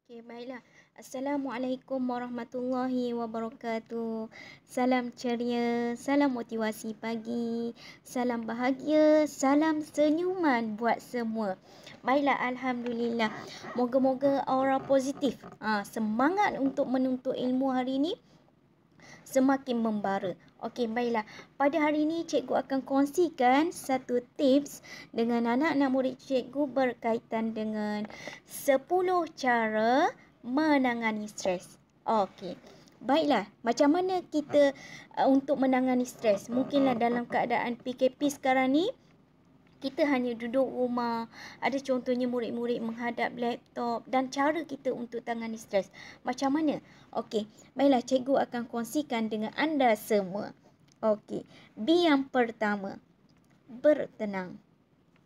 Okey, baiklah. Assalamualaikum warahmatullahi wabarakatuh. Salam ceria, salam motivasi pagi, salam bahagia, salam senyuman buat semua. Baiklah, alhamdulillah. Moga-moga aura positif, semangat untuk menuntut ilmu hari ini semakin membara. Okey, baiklah. Pada hari ini cikgu akan kongsikan satu tips dengan anak-anak murid cikgu berkaitan dengan 10 cara menangani stres. Okey. Baiklah, macam mana kita untuk menangani stres? Mungkinlah dalam keadaan PKP sekarang ni kita hanya duduk rumah. Ada contohnya murid-murid menghadap laptop dan cara kita untuk tangani stres. Macam mana? Okey, baiklah cikgu akan kongsikan dengan anda semua. Okey, B yang pertama, bertenang.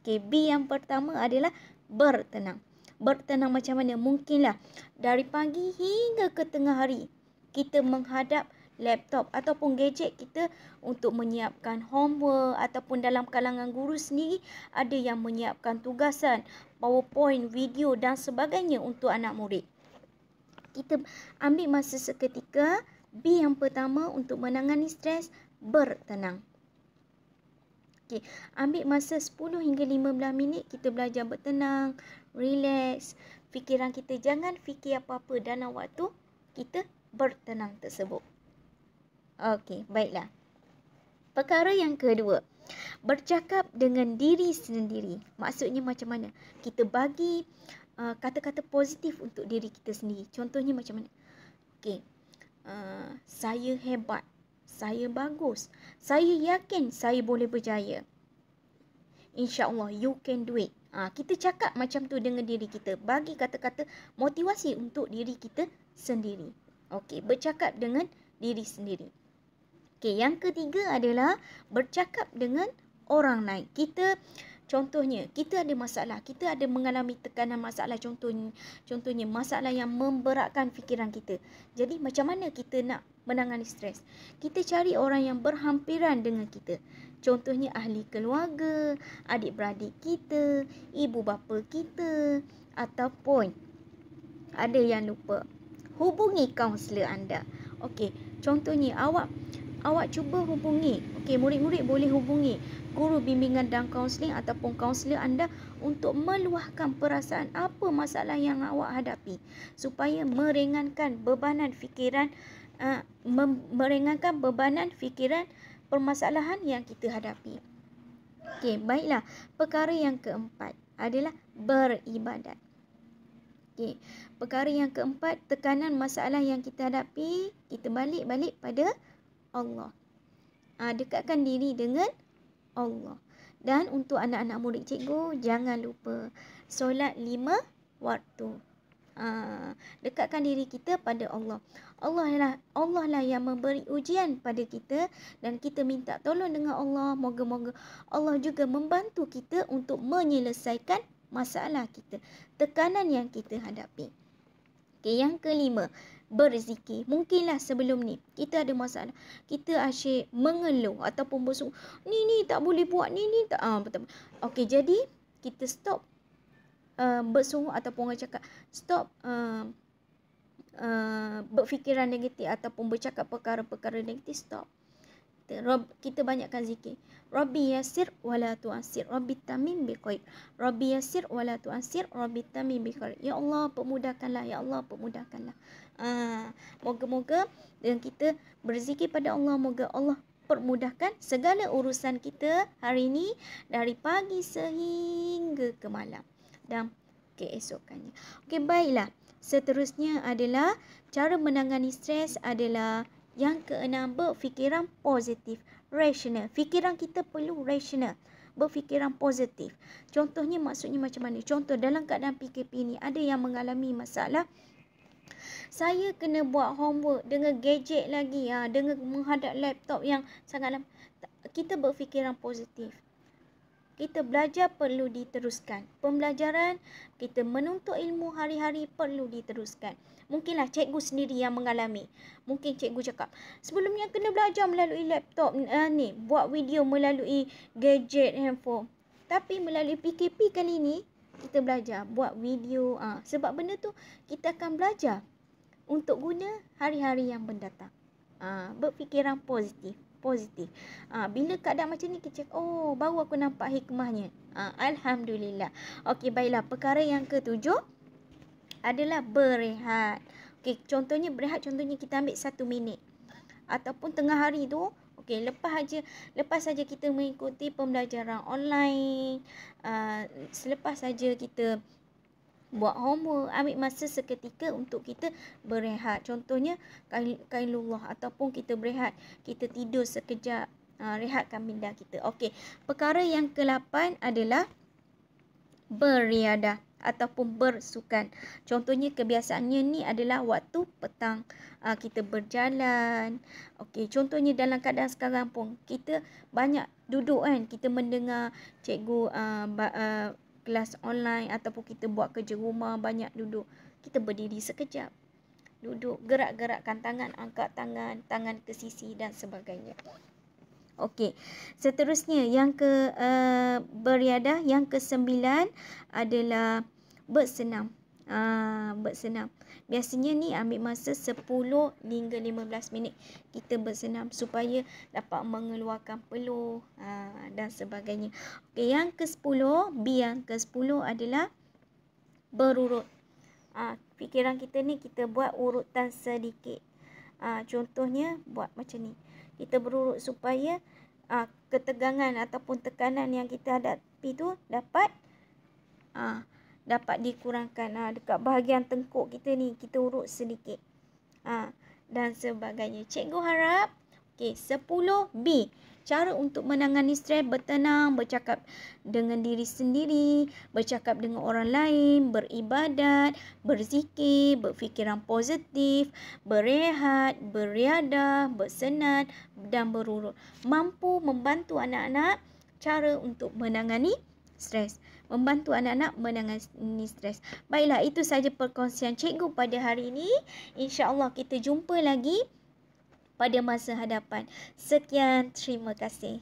Okey, B yang pertama adalah bertenang. Bertenang macam mana? Mungkinlah dari pagi hingga ke tengah hari kita menghadap laptop ataupun gadget kita untuk menyiapkan homework, ataupun dalam kalangan guru sendiri ada yang menyiapkan tugasan, PowerPoint, video dan sebagainya untuk anak murid. Kita ambil masa seketika. B yang pertama untuk menangani stres, bertenang. Okey, ambil masa 10 hingga 15 minit kita belajar bertenang, relax. Fikiran kita jangan fikir apa-apa dalam waktu kita bertenang tersebut. Okey, baiklah. Perkara yang kedua, bercakap dengan diri sendiri. Maksudnya macam mana? Kita bagi kata-kata positif untuk diri kita sendiri. Contohnya macam mana? Okey, saya hebat, saya bagus, saya yakin saya boleh berjaya. InsyaAllah, you can do it. Kita cakap macam tu dengan diri kita. Bagi kata-kata motivasi untuk diri kita sendiri. Okey, bercakap dengan diri sendiri. Okey, yang ketiga adalah bercakap dengan orang lain. Contohnya, kita ada masalah, kita ada mengalami tekanan masalah, contohnya masalah yang memberatkan fikiran kita. Jadi macam mana kita nak menangani stres? Kita cari orang yang berhampiran dengan kita. Contohnya ahli keluarga, adik-beradik kita, ibu bapa kita, ataupun ada yang lupa, hubungi kaunselor anda. Okey, contohnya awak cuba hubungi. Okey, murid-murid boleh hubungi guru bimbingan dan kaunseling ataupun kaunselor anda untuk meluahkan perasaan apa masalah yang awak hadapi supaya meringankan bebanan fikiran permasalahan yang kita hadapi. Okey, baiklah. Perkara yang keempat adalah beribadat. Okey, perkara yang keempat, tekanan masalah yang kita hadapi, kita balik pada Allah. Dekatkan diri dengan Allah. Dan untuk anak-anak murid cikgu, jangan lupa solat 5 waktu. Dekatkan diri kita pada Allah. Allah lah yang memberi ujian pada kita dan kita minta tolong dengan Allah. Moga-moga Allah juga membantu kita untuk menyelesaikan masalah kita, tekanan yang kita hadapi. Okey, yang kelima, berzikir. Mungkinlah sebelum ni kita ada masalah, kita asyik mengeluh ataupun bersungguh, ni tak boleh buat, ni tak betul. Okey, jadi kita stop bersungguh ataupun orang cakap stop berfikiran negatif ataupun bercakap perkara-perkara negatif, stop. Kita banyakkan zikir. Rabbi yassir wala tu'assir, Rabbi tamim biqaid. Rabbi yassir wala tu'assir, Rabbi tamim biqaid. Ya Allah, permudahkanlah, ya Allah, permudahkanlah. Moga-moga dengan kita berzikir pada Allah, moga Allah permudahkan segala urusan kita hari ini dari pagi sehingga ke malam dan keesokannya. Okey, baiklah. Seterusnya adalah cara menangani stres adalah yang keenam, berfikiran positif, rasional. Fikiran kita perlu rasional, berfikiran positif. Contohnya maksudnya macam mana? Contoh dalam keadaan PKP ni ada yang mengalami masalah, saya kena buat homework dengan gadget lagi, dengan menghadap laptop yang sangat lama. Kita berfikiran positif. Kita belajar perlu diteruskan. Pembelajaran kita menuntut ilmu hari-hari perlu diteruskan. Mungkinlah cikgu sendiri yang mengalami. Mungkin cikgu cakap, sebelumnya kena belajar melalui laptop buat video melalui gadget, handphone. Tapi melalui PKP kali ni, Kita belajar buat video. Sebab benda tu kita akan belajar untuk guna hari-hari yang mendatang. Berfikiran positif. Bila keadaan macam ni kita cakap, oh baru aku nampak hikmahnya. Alhamdulillah. Okey, baiklah. Perkara yang ketujuh adalah berehat. Okey, contohnya berehat, contohnya kita ambil 1 minit. Ataupun tengah hari tu, okey, lepas saja kita mengikuti pembelajaran online, selepas saja kita buat homework, ambil masa seketika untuk kita berehat. Contohnya kailullah, ataupun kita berehat, kita tidur sekejap, rehatkan minda kita. Okey, perkara yang ke-8 adalah beriadah ataupun bersukan. Contohnya kebiasaannya ni adalah waktu petang, kita berjalan. Okey, contohnya dalam keadaan sekarang pun kita banyak duduk kan, kita mendengar cikgu kelas online ataupun kita buat kerja rumah, banyak duduk. Kita berdiri sekejap, duduk, gerak-gerakkan tangan, angkat tangan ke sisi dan sebagainya. Okey, seterusnya yang beriadah yang ke-9 adalah bersenam. Bersenam. Biasanya ni ambil masa 10 hingga 15 minit kita bersenam supaya dapat mengeluarkan peluh dan sebagainya. Okey, yang ke-10, yang ke-10 adalah berurut. Fikiran kita ni kita buat urutan sedikit. Contohnya buat macam ni. Kita berurut supaya ketegangan ataupun tekanan yang kita hadapi tu dapat dikurangkan. Dekat bahagian tengkuk kita ni kita urut sedikit. Dan sebagainya. Cikgu harap 10B. Cara untuk menangani stres: bertenang, bercakap dengan diri sendiri, bercakap dengan orang lain, beribadat, berzikir, berfikiran positif, berehat, beriadah, bersenam dan berurut. Mampu membantu anak-anak cara untuk menangani stres. Membantu anak-anak menangani stres. Baiklah, itu saja perkongsian cikgu pada hari ini. InsyaAllah kita jumpa lagi pada masa hadapan. Sekian, terima kasih.